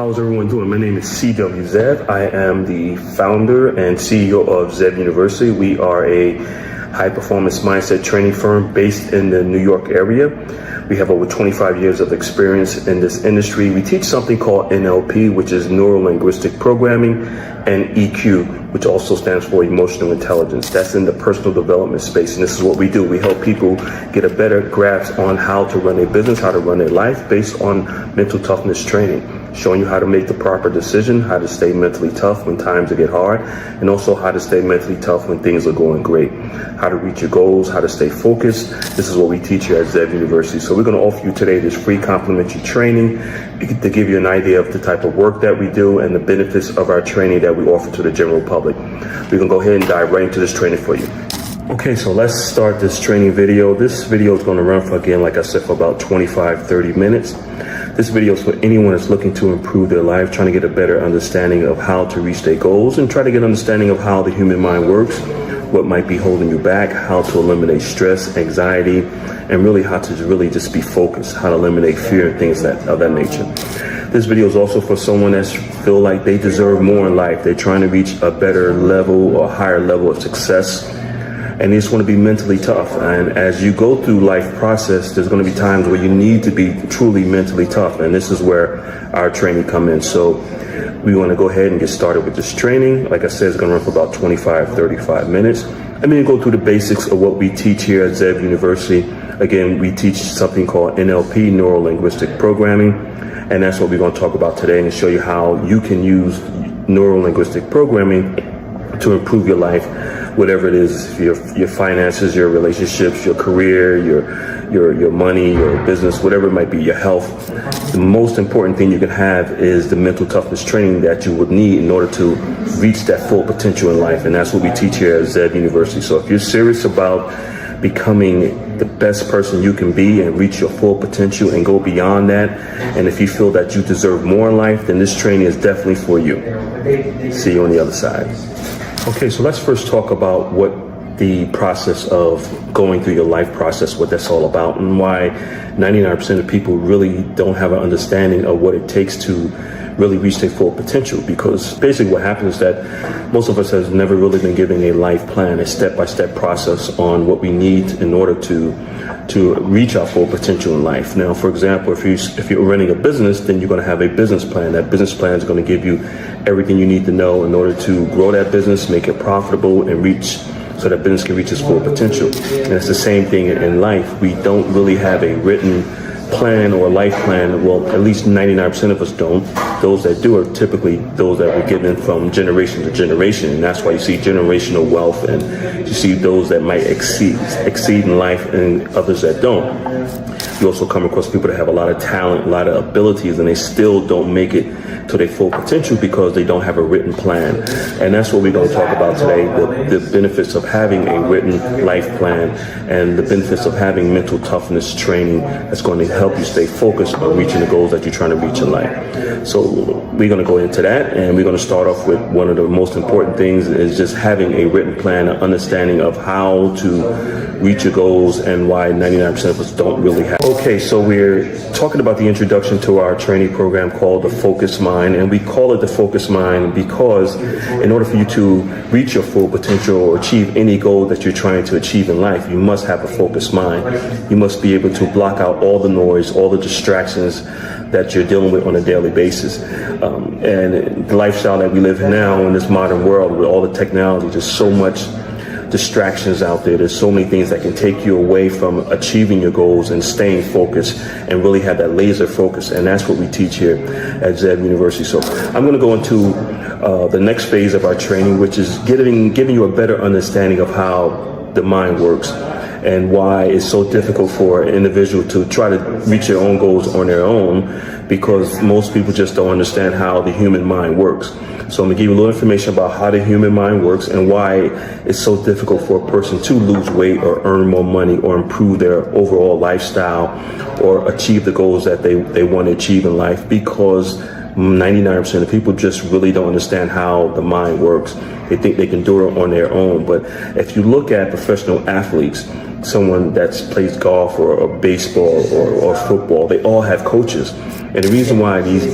How's everyone doing? My name is C.W. Zev. I am the founder and CEO of Zev University. We are a high-performance mindset training firm based in the New York area. We have over 25 years of experience in this industry. We teach something called NLP, which is Neuro-Linguistic Programming, and EQ, which also stands for Emotional Intelligence. That's in the personal development space, and this is what we do. We help people get a better grasp on how to run a business, how to run their life based on mental toughness training, showing you how to make the proper decision, how to stay mentally tough when times get hard, and also how to stay mentally tough when things are going great, how to reach your goals, how to stay focused. This is what we teach here at Zev University. So we're going to offer you today this free complimentary training to give you an idea of the type of work that we do and the benefits of our training that we offer to the general public. We're going to go ahead and dive right into this training for you. Okay, so let's start this training video. This video is going to run for, again, like I said, for about 25-30 minutes. This video is for anyone that's looking to improve their life, trying to get a better understanding of how to reach their goals, and try to get an understanding of how the human mind works, what might be holding you back, how to eliminate stress, anxiety, and really how to really just be focused, how to eliminate fear and things of that nature. This video is also for someone that feel like they deserve more in life. They're trying to reach a better level or higher level of success, and they just want to be mentally tough. And as you go through life process, there's going to be times where you need to be truly mentally tough, and this is where our training come in. So we want to go ahead and get started with this training. Like I said, it's going to run for about 25-35 minutes. I'm going to go through the basics of what we teach here at Zev University. Again, we teach something called NLP, Neuro-Linguistic Programming, and that's what we're going to talk about today, and show you how you can use Neuro-Linguistic Programming to improve your life, whatever it is, your finances, your relationships, your career, your money, your business, whatever it might be, your health. The most important thing you can have is the mental toughness training that you would need in order to reach that full potential in life. And that's what we teach here at Zev University. So if you're serious about becoming the best person you can be and reach your full potential and go beyond that, and if you feel that you deserve more in life, then this training is definitely for you. See you on the other side. Okay, so let's first talk about what the process of going through your life process, what that's all about, and why 99% of people really don't have an understanding of what it takes to really reach their full potential. Because basically what happens is that most of us has never really been given a life plan, a step-by-step process on what we need in order to reach our full potential in life. Now, for example, if you're running a business, then you're going to have a business plan. That business plan is going to give you everything you need to know in order to grow that business, make it profitable, and so that business can reach its full potential. And it's the same thing in life. We don't really have a written plan or a life plan. Well, at least 99% of us don't. Those that do are typically those that were given from generation to generation, and that's why you see generational wealth, and you see those that might exceed in life and others that don't. You also come across people that have a lot of talent, a lot of abilities, and they still don't make it to their full potential because they don't have a written plan. And that's what we're going to talk about today, the benefits of having a written life plan and the benefits of having mental toughness training that's going to help you stay focused on reaching the goals that you're trying to reach in life. So we're going to go into that, and we're going to start off with one of the most important things is just having a written plan, an understanding of how to reach your goals and why 99% of us don't really have. Okay, so we're talking about the introduction to our training program called the Focus Mind, and we call it the Focus Mind because in order for you to reach your full potential or achieve any goal that you're trying to achieve in life, you must have a focused mind. You must be able to block out all the noise, all the distractions that you're dealing with on a daily basis. And the lifestyle that we live in now in this modern world with all the technology, there's so much distractions out there. There's so many things that can take you away from achieving your goals and staying focused and really have that laser focus. And that's what we teach here at Zev University. So I'm going to go into the next phase of our training, which is giving you a better understanding of how the mind works and why it's so difficult for an individual to try to reach their own goals on their own, because most people just don't understand how the human mind works. So I'm gonna give you a little information about how the human mind works and why it's so difficult for a person to lose weight or earn more money or improve their overall lifestyle or achieve the goals that they want to achieve in life, because 99% of people just really don't understand how the mind works. They think they can do it on their own. But if you look at professional athletes, someone that plays golf or baseball or football, they all have coaches. And the reason why these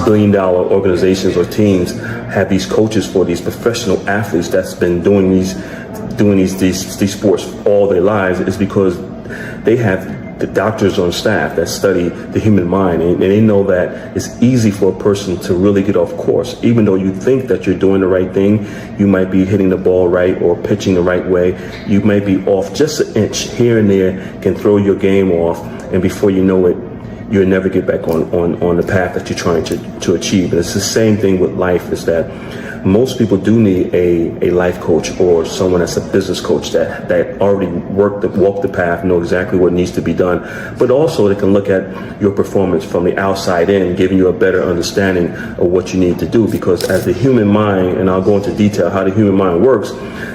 billion-dollar organizations or teams have these coaches for these professional athletes that's been doing these sports all their lives is because they have the doctors on staff that study the human mind, and they know that it's easy for a person to really get off course. Even though you think that you're doing the right thing, you might be hitting the ball right or pitching the right way, you might be off just an inch here and there, can throw your game off, and before you know it, you'll never get back on the path that you're trying to achieve. And it's the same thing with life, is that most people do need a life coach or someone that's a business coach that already walked the path, know exactly what needs to be done, but also they can look at your performance from the outside in, giving you a better understanding of what you need to do. Because as the human mind, and I'll go into detail how the human mind works,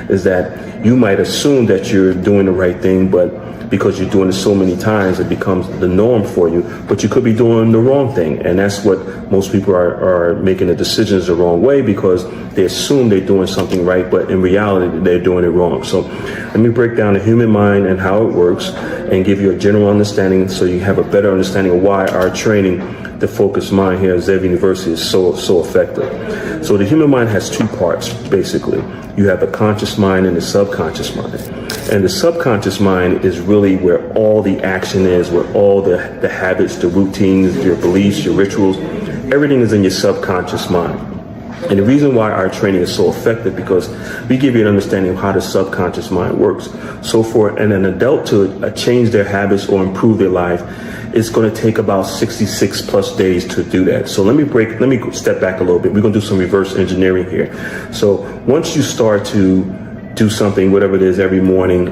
is that you might assume that you're doing the right thing, but because you're doing it so many times, it becomes the norm for you, but you could be doing the wrong thing. And that's what most people are making the decisions the wrong way, because they assume they're doing something right, but in reality, they're doing it wrong. So let me break down the human mind and how it works and give you a general understanding so you have a better understanding of why our training, the focused mind here at Zev University, is so effective. So the human mind has two parts, basically. You have the conscious mind and the subconscious mind. And the subconscious mind is really where all the action is, where all the habits, the routines, your beliefs, your rituals, everything is in your subconscious mind. And the reason why our training is so effective, because we give you an understanding of how the subconscious mind works. So for an adult to change their habits or improve their life, it's going to take about 66 plus days to do that. So let me step back a little bit. We're going to do some reverse engineering here. So once you start to do something, whatever it is, every morning,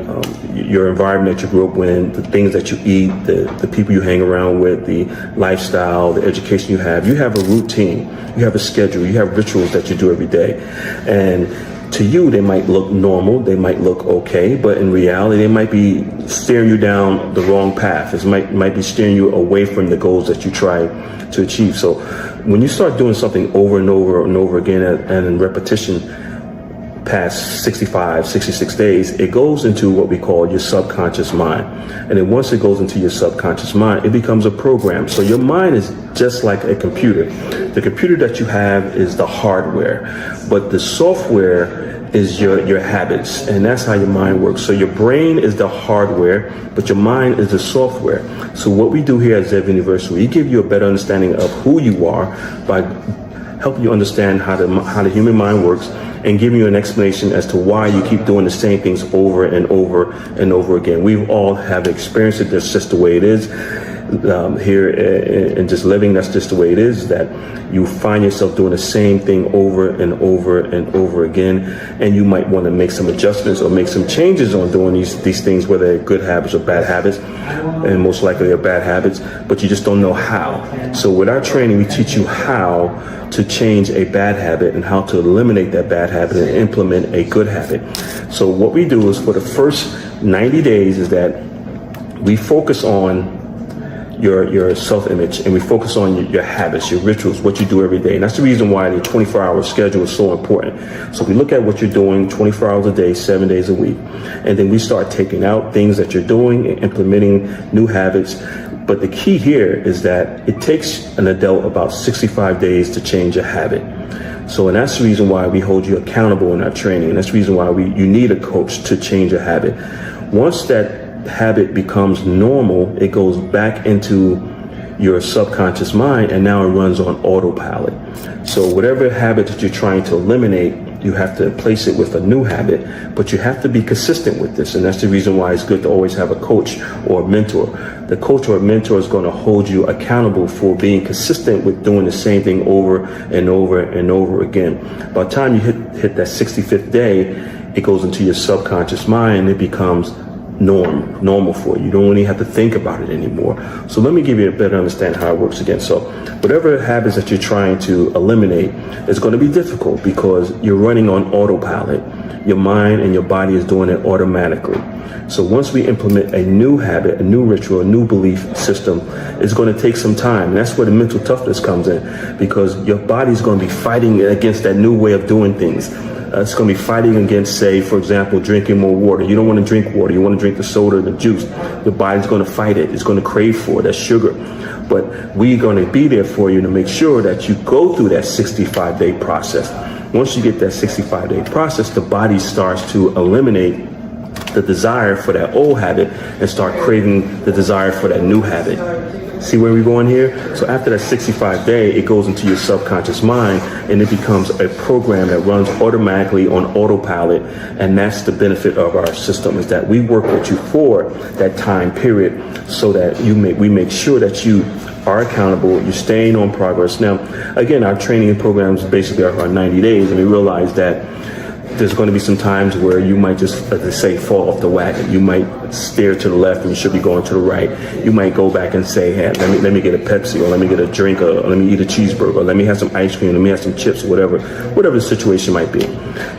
your environment that you grew up in, the things that you eat, the people you hang around with, the lifestyle, the education you have a routine, you have a schedule, you have rituals that you do every day. And to you, they might look normal, they might look okay, but in reality, they might be steering you down the wrong path. It might be steering you away from the goals that you try to achieve. So when you start doing something over and over and over again and in repetition, past 65, 66 days, it goes into what we call your subconscious mind. And then once it goes into your subconscious mind, it becomes a program. So your mind is just like a computer. The computer that you have is the hardware, but the software is your habits, and that's how your mind works. So your brain is the hardware, but your mind is the software. So what we do here at Zev University, we give you a better understanding of who you are by helping you understand how the human mind works, and giving you an explanation as to why you keep doing the same things over and over and over again. We all have experienced it. That's just the way it is. Here and just living, that's just the way it is, that you find yourself doing the same thing over and over and over again, and you might want to make some adjustments or make some changes on doing these things, whether they're good habits or bad habits, and most likely they're bad habits, but you just don't know how. So with our training, we teach you how to change a bad habit and how to eliminate that bad habit and implement a good habit. So what we do is, for the first 90 days, is that we focus on your self-image, and we focus on your habits, your rituals, what you do every day. And that's the reason why the 24-hour schedule is so important. So we look at what you're doing 24 hours a day, 7 days a week, and then we start taking out things that you're doing and implementing new habits. But the key here is that it takes an adult about 65 days to change a habit. So, and that's the reason why we hold you accountable in our training, and that's the reason why you need a coach to change a habit. Once that habit becomes normal, it goes back into your subconscious mind, and now it runs on autopilot. So whatever habit that you're trying to eliminate, you have to replace it with a new habit, but you have to be consistent with this. And that's the reason why it's good to always have a coach or a mentor. The coach or mentor is going to hold you accountable for being consistent with doing the same thing over and over and over again. By the time you hit that 65th day, it goes into your subconscious mind, and it becomes normal for you. You don't really have to think about it anymore. So let me give you a better understanding how it works again. So whatever habits that you're trying to eliminate is going to be difficult because you're running on autopilot. Your mind and your body is doing it automatically. So once we implement a new habit, a new ritual, a new belief system, it's going to take some time. And that's where the mental toughness comes in, because your body's going to be fighting against that new way of doing things. It's going to be fighting against, say, for example, drinking more water. You don't want to drink water. You want to drink the soda, the juice. Your body's going to fight it. It's going to crave for that sugar. But we're going to be there for you to make sure that you go through that 65-day process. Once you get that 65-day process, the body starts to eliminate the desire for that old habit and start craving the desire for that new habit. See where we're going here? So after that 65-day, it goes into your subconscious mind and it becomes a program that runs automatically on autopilot. And that's the benefit of our system, is that we work with you for that time period so that we make sure that you are accountable, you're staying on progress. Now, again, our training programs basically are 90 days, and we realize that there's going to be some times where you might just, as they say, fall off the wagon. You might steer to the left and you should be going to the right. You might go back and say, hey, let me get a Pepsi, or let me get a drink, or let me eat a cheeseburger, or let me have some ice cream, let me have some chips, or whatever the situation might be.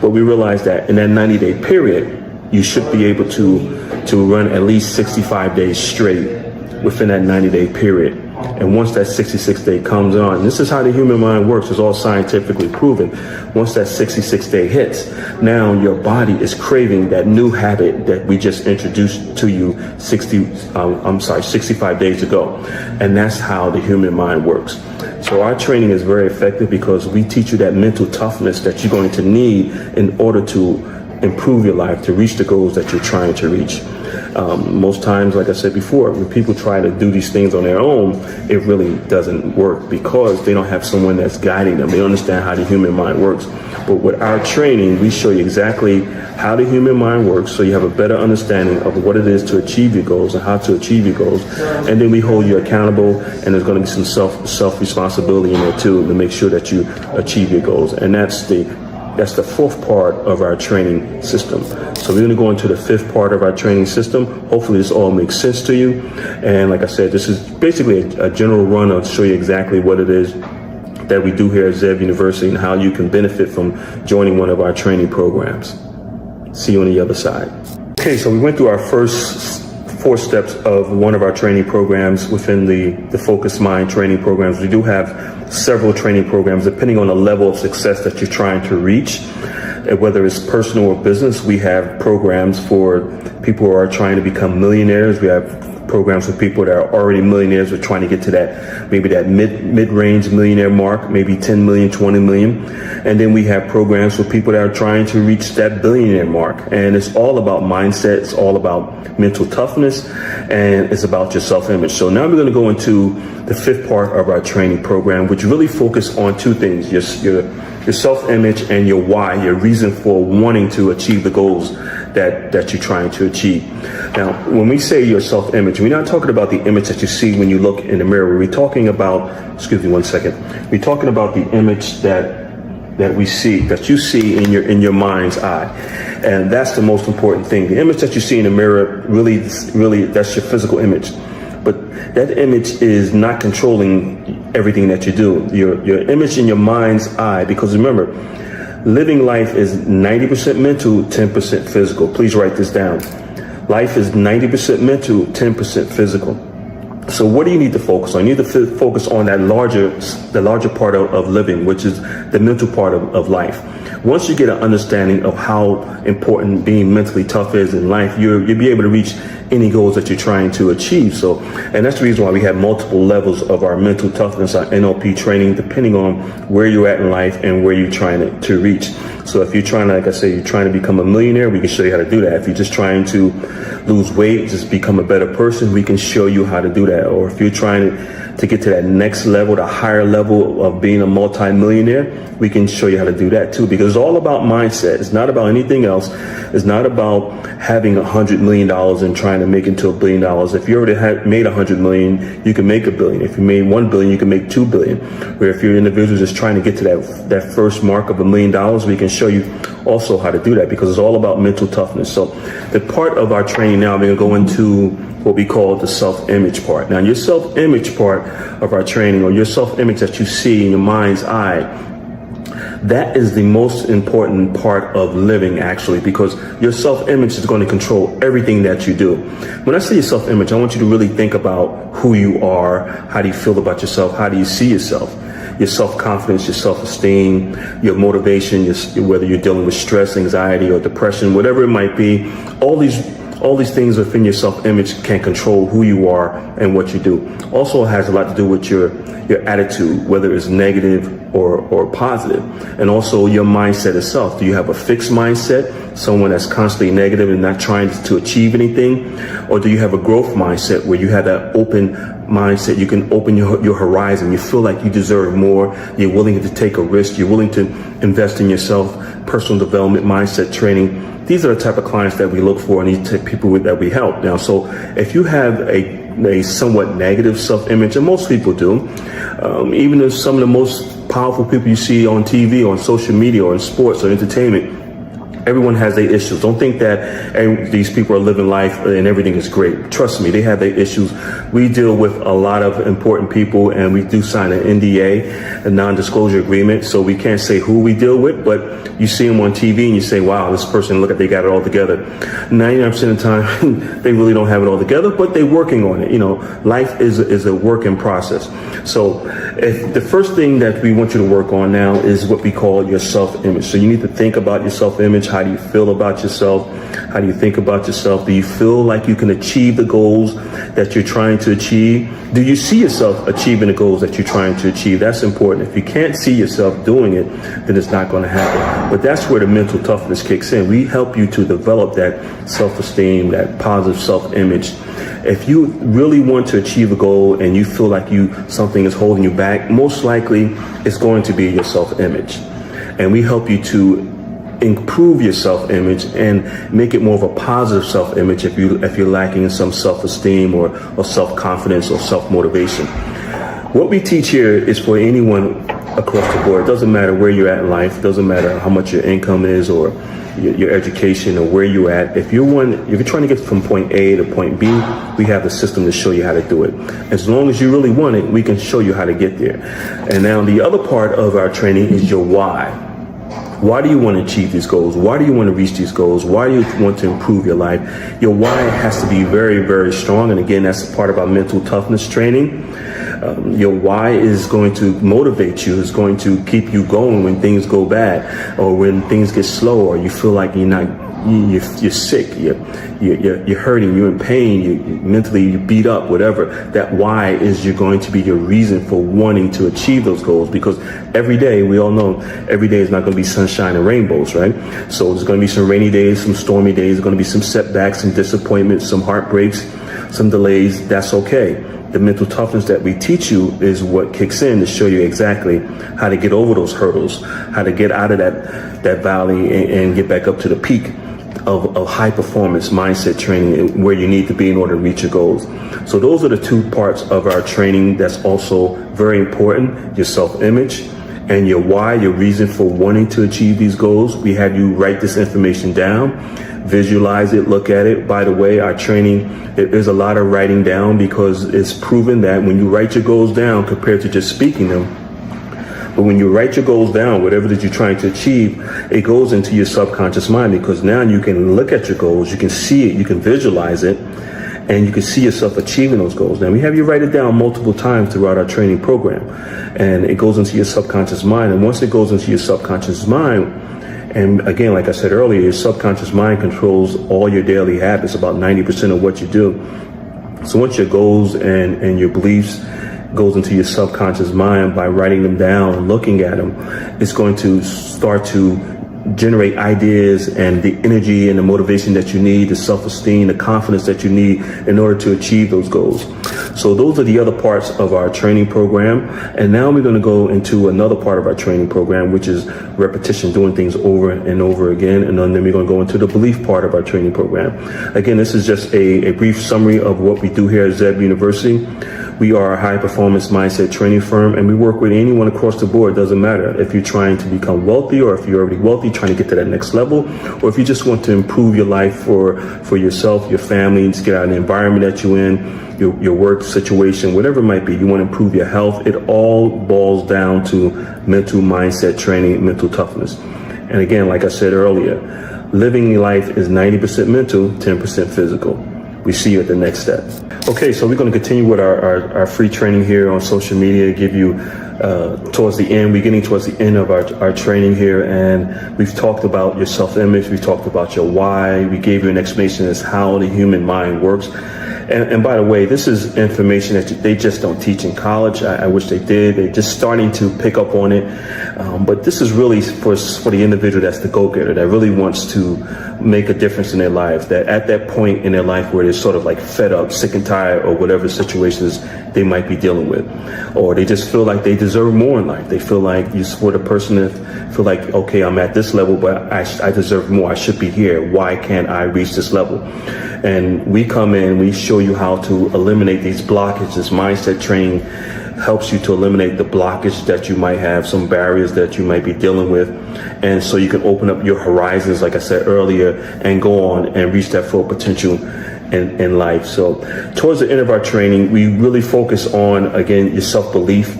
But we realize that in that 90-day period, you should be able to run at least 65 days straight within that 90-day period. And once that 66 day comes on, this is how the human mind works. It's all scientifically proven. Once that 66 day hits, now your body is craving that new habit that we just introduced to you 65 days ago. And that's how the human mind works. So our training is very effective because we teach you that mental toughness that you're going to need in order to improve your life, to reach the goals that you're trying to reach. Most times, like I said before, when people try to do these things on their own, it really doesn't work because they don't have someone that's guiding them. They don't understand how the human mind works. But with our training, we show you exactly how the human mind works, so you have a better understanding of what it is to achieve your goals and how to achieve your goals. And then we hold you accountable, and there's going to be some self-responsibility in there too to make sure that you achieve your goals. And that's the fourth part of our training system. So we're going to go into the fifth part of our training system. Hopefully this all makes sense to you. And like I said, this is basically a general run. I'll show you exactly what it is that we do here at Zev University and how you can benefit from joining one of our training programs. See you on the other side. Okay, so we went through our first 4 steps of one of our training programs within the Focused Mind training programs. We do have several training programs depending on the level of success that you're trying to reach. Whether it's personal or business, we have programs for people who are trying to become millionaires. We have programs for people that are already millionaires. We're trying to get to that, maybe that mid-range millionaire mark, maybe 10 million, 20 million. And then we have programs for people that are trying to reach that billionaire mark. And it's all about mindset. It's all about mental toughness, and it's about your self-image. So now we're going to go into the fifth part of our training program, which really focus on 2 things, your self-image and your why, your reason for wanting to achieve the goals that you're trying to achieve. Now, when we say your self-image, we're not talking about the image that you see when you look in the mirror. We're talking about, excuse me one second, we're talking about the image that we see, that you see in your mind's eye. And that's the most important thing. The image that you see in the mirror, really, that's your physical image. But that image is not controlling everything that you do. Your image in your mind's eye, because remember, living life is 90% mental, 10% physical. Please write this down. Life is 90% mental, 10% physical. So what do you need to focus on? You need to focus on the larger part of living, which is the mental part of life. Once you get an understanding of how important being mentally tough is in life, you'll be able to reach any goals that you're trying to achieve. So, and that's the reason why we have multiple levels of our mental toughness, our NLP training, depending on where you're at in life and where you're trying to reach. So if you're trying to, like I say, you're trying to become a millionaire, we can show you how to do that. If you're just trying to lose weight, just become a better person, we can show you how to do that. Or if you're trying to get to that next level, the higher level of being a multi-millionaire, we can show you how to do that too, because it's all about mindset. It's not about anything else. It's not about having $100 million and trying to make it to $1 billion. If you already made $100 million, you can make $1 billion. If you made $1 billion, you can make $2 billion. Where if you're an individual just trying to get to that first mark of $1 million, we can show you also how to do that, because it's all about mental toughness. So the part of our training now, we're going to go into what we call the self-image part. Now, your self-image part of our training, or your self-image that you see in your mind's eye, that is the most important part of living, actually, because your self-image is going to control everything that you do. When I say your self-image, I want you to really think about who you are. How do you feel about yourself? How do you see yourself? Your self-confidence, your self-esteem, your motivation, whether you're dealing with stress, anxiety, or depression, whatever it might be, all these things within your self-image can control who you are and what you do. Also has a lot to do with your attitude, whether it's negative or positive. And also your mindset itself. Do you have a fixed mindset, someone that's constantly negative and not trying to achieve anything? Or do you have a growth mindset where you have that open mindset? You can open your horizon. You feel like you deserve more. You're willing to take a risk. You're willing to invest in yourself, personal development, mindset training. These are the type of clients that we look for, and these type of people that we help. Now, so if you have a somewhat negative self-image, and most people do, even if some of the most powerful people you see on TV, on social media, or in sports or entertainment, everyone has their issues. Don't think that these people are living life and everything is great. Trust me, they have their issues. We deal with a lot of important people, and we do sign an NDA, a non-disclosure agreement, so we can't say who we deal with, but you see them on TV and you say, wow, this person, look at, they got it all together. 99% of the time, they really don't have it all together, but they're working on it. You know, life is a work in process. So if the first thing that we want you to work on now is what we call your self-image. So you need to think about your self-image. How do you feel about yourself? How do you think about yourself? Do you feel like you can achieve the goals that you're trying to achieve? Do you see yourself achieving the goals that you're trying to achieve? That's important. If you can't see yourself doing it, then it's not going to happen. But that's where the mental toughness kicks in. We help you to develop that self-esteem, that positive self-image. If you really want to achieve a goal and you feel like something is holding you back, most likely it's going to be your self-image. And we help you to improve your self-image and make it more of a positive self-image if you're lacking in some self-esteem or self-confidence or self-motivation. What we teach here is for anyone across the board. It doesn't matter where you're at in life. It doesn't matter how much your income is or your education or where you're at. If you're trying to get from point A to point B, we have the system to show you how to do it. As long as you really want it, we can show you how to get there. And now the other part of our training is your why. Why do you want to achieve these goals? Why do you want to reach these goals? Why do you want to improve your life? Your why has to be very, very strong. And again, that's part of our mental toughness training. Your why is going to motivate you, is going to keep you going when things go bad or when things get slow or you feel like you're sick, you're hurting, you're in pain, you're beat up, whatever. That why is going to be your reason for wanting to achieve those goals, because every day, we all know, every day is not going to be sunshine and rainbows, right? So there's going to be some rainy days, some stormy days, there's going to be some setbacks, some disappointments, some heartbreaks, some delays. That's okay. The mental toughness that we teach you is what kicks in to show you exactly how to get over those hurdles, how to get out of that valley and get back up to the peak of high performance mindset training, where you need to be in order to reach your goals. So those are the two parts of our training that's also very important: your self-image and your why, your reason for wanting to achieve these goals. We have you write this information down, visualize it, look at it. By the way, our training, there's a lot of writing down, because it's proven that when you write your goals down compared to just speaking them, but when you write your goals down, whatever that you're trying to achieve, it goes into your subconscious mind, because now you can look at your goals, you can see it, you can visualize it, and you can see yourself achieving those goals. Now, we have you write it down multiple times throughout our training program, and it goes into your subconscious mind. And once it goes into your subconscious mind, and again, like I said earlier, your subconscious mind controls all your daily habits, about 90% of what you do. So once your goals and your beliefs goes into your subconscious mind, by writing them down and looking at them, it's going to start to generate ideas and the energy and the motivation that you need, the self-esteem, the confidence that you need in order to achieve those goals. So those are the other parts of our training program. And now we're going to go into another part of our training program, which is repetition, doing things over and over again. And then we're going to go into the belief part of our training program. Again, this is just a brief summary of what we do here at Zeb University. We are a high performance mindset training firm, and we work with anyone across the board. Doesn't matter if you're trying to become wealthy or if you're already wealthy, trying to get to that next level, or if you just want to improve your life for yourself, your family, and just get out of the environment that you're in, your work situation, whatever it might be. You want to improve your health. It all boils down to mental mindset training, mental toughness. And again, like I said earlier, living life is 90% mental, 10% physical. We see you at the next step. Okay, so we're going to continue with our free training here on social media, give you towards the end. We're getting towards the end of our training here, and we've talked about your self-image. We talked about your why. We gave you an explanation as how the human mind works. And by the way, this is information that they just don't teach in college. I wish they did. They're just starting to pick up on it. But this is really for the individual that's the go-getter, that really wants to make a difference in their life, that at that point in their life where they're sort of like fed up, sick and tired, or whatever situations they might be dealing with, or they just feel like they deserve more in life. They feel like you support a person that feel like, okay, I'm at this level, but I deserve more. I should be here. Why can't I reach this level? And we come in, we show you how to eliminate these blockages. Mindset training helps you to eliminate the blockage that you might have, some barriers that you might be dealing with. And so you can open up your horizons, like I said earlier, and go on and reach that full potential in life. So towards the end of our training, we really focus on, again, your self-belief.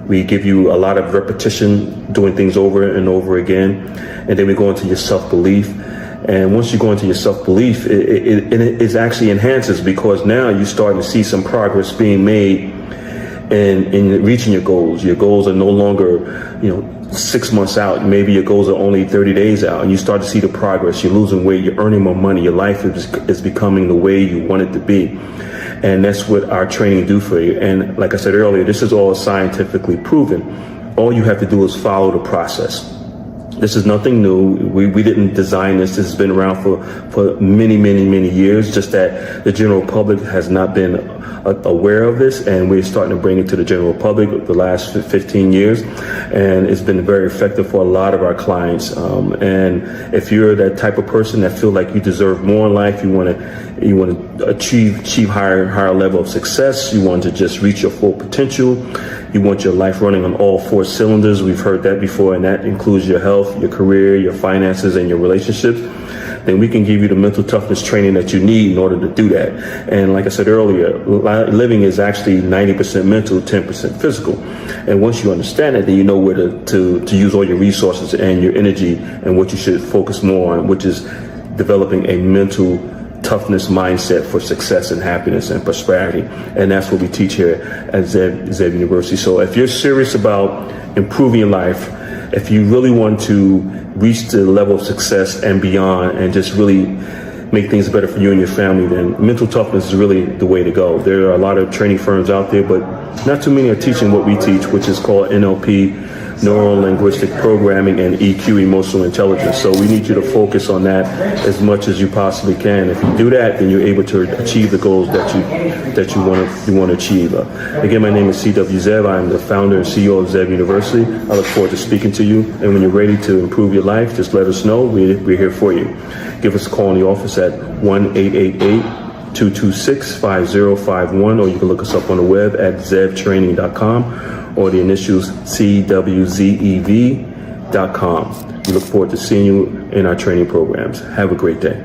We give you a lot of repetition, doing things over and over again. And then we go into your self-belief. And once you go into your self-belief, it actually enhances, because now you're starting to see some progress being made in reaching your goals. Your goals are no longer, 6 months out. Maybe your goals are only 30 days out, and you start to see the progress. You're losing weight, you're earning more money, your life is becoming the way you want it to be. And that's what our training do for you. And like I said earlier, this is all scientifically proven. All you have to do is follow the process. This is nothing new. We didn't design this. This has been around for many, many, many years, just that the general public has not been aware of this, and we're starting to bring it to the general public the last 15 years, and it's been very effective for a lot of our clients. And if you're that type of person that feel like you deserve more in life, you want to achieve higher level of success, you want to just reach your full potential, you want your life running on all 4 cylinders. We've heard that before, and that includes your health, your career, your finances, and your relationships. Then we can give you the mental toughness training that you need in order to do that. And like I said earlier, living is actually 90% mental, 10% physical. And once you understand it, then you know where to use all your resources and your energy and what you should focus more on, which is developing a mental toughness mindset for success and happiness and prosperity. And that's what we teach here at Zev University. So if you're serious about improving your life, if you really want to reach the level of success and beyond, and just really make things better for you and your family, then mental toughness is really the way to go. There are a lot of training firms out there, but not too many are teaching what we teach, which is called NLP, Neuro-Linguistic Programming, and EQ, Emotional Intelligence. So we need you to focus on that as much as you possibly can. If you do that, then you're able to achieve the goals that you want to achieve. Again, my name is C.W. Zev. I'm the founder and CEO of Zev University. I look forward to speaking to you. And when you're ready to improve your life, just let us know. We're here for you. Give us a call in the office at 1-888-226-5051, or you can look us up on the web at zevtraining.com, or the initials CWZEV.com. We look forward to seeing you in our training programs. Have a great day.